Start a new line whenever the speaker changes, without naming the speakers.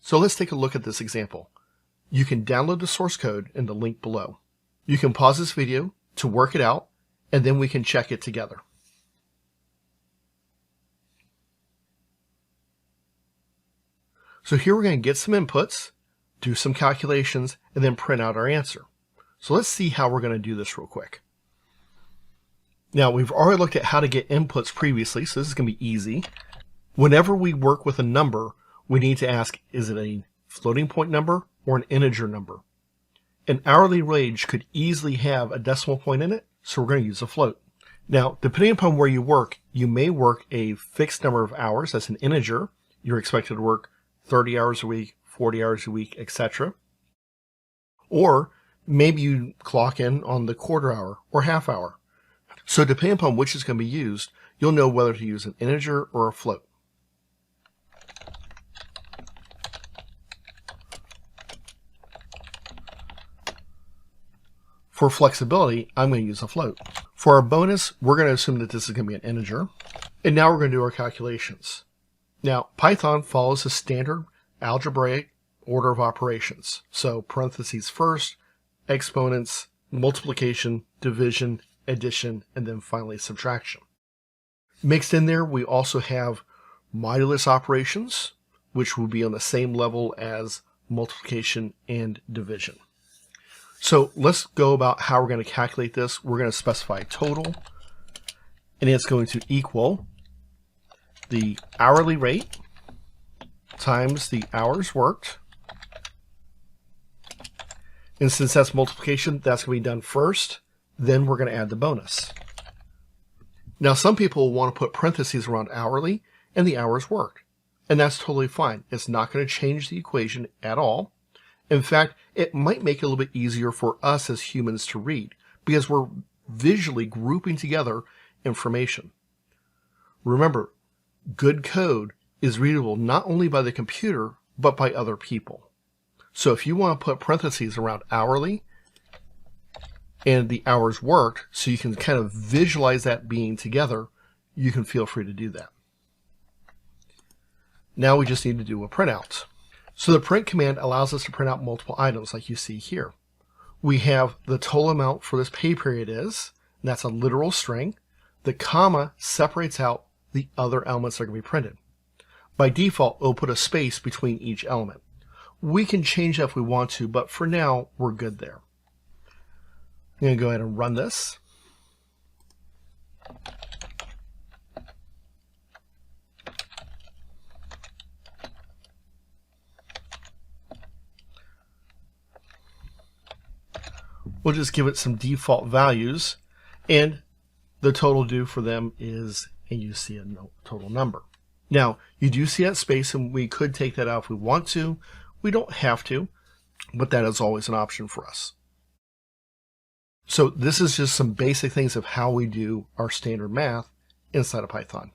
So let's take a look at this example. You can download the source code in the link below. You can pause this video to work it out, and then we can check it together. So here we're going to get some inputs, do some calculations, and then print out our answer. So let's see how we're going to do this real quick. Now, we've already looked at how to get inputs previously, so this is going to be easy. Whenever we work with a number, we need to ask, is it a floating point number or an integer number? An hourly wage could easily have a decimal point in it, so we're going to use a float. Now, depending upon where you work, you may work a fixed number of hours. That's an integer. You're expected to work 30 hours a week, 40 hours a week, etc. Or maybe you clock in on the quarter hour or half hour. So depending upon which is going to be used, you'll know whether to use an integer or a float. For flexibility, I'm going to use a float. For our bonus, we're going to assume that this is going to be an integer. And now we're going to do our calculations. Now, Python follows a standard algebraic order of operations. So parentheses first, exponents, multiplication, division, addition, and then finally subtraction. Mixed in there, we also have modulus operations, which will be on the same level as multiplication and division. So let's go about how we're going to calculate this. We're going to specify total, and it's going to equal the hourly rate times the hours worked. And since that's multiplication, that's going to be done first. Then we're going to add the bonus. Now, some people want to put parentheses around hourly and the hours worked. And that's totally fine. It's not going to change the equation at all. In fact, it might make it a little bit easier for us as humans to read because we're visually grouping together information. Remember, good code is readable not only by the computer, but by other people. So if you want to put parentheses around hourly and the hours worked, so you can kind of visualize that being together, you can feel free to do that. Now we just need to do a printout. So the print command allows us to print out multiple items like you see here. We have the total amount for this pay period is, and that's a literal string. The comma separates out the other elements that are going to be printed. By default, it'll put a space between each element. We can change that if we want to, but for now, we're good there. I'm going to go ahead and run this. We'll just give it some default values, and the total due for them is, and you see a total number. Now, you do see that space, and we could take that out if we want to. We don't have to, but that is always an option for us. So this is just some basic things of how we do our standard math inside of Python.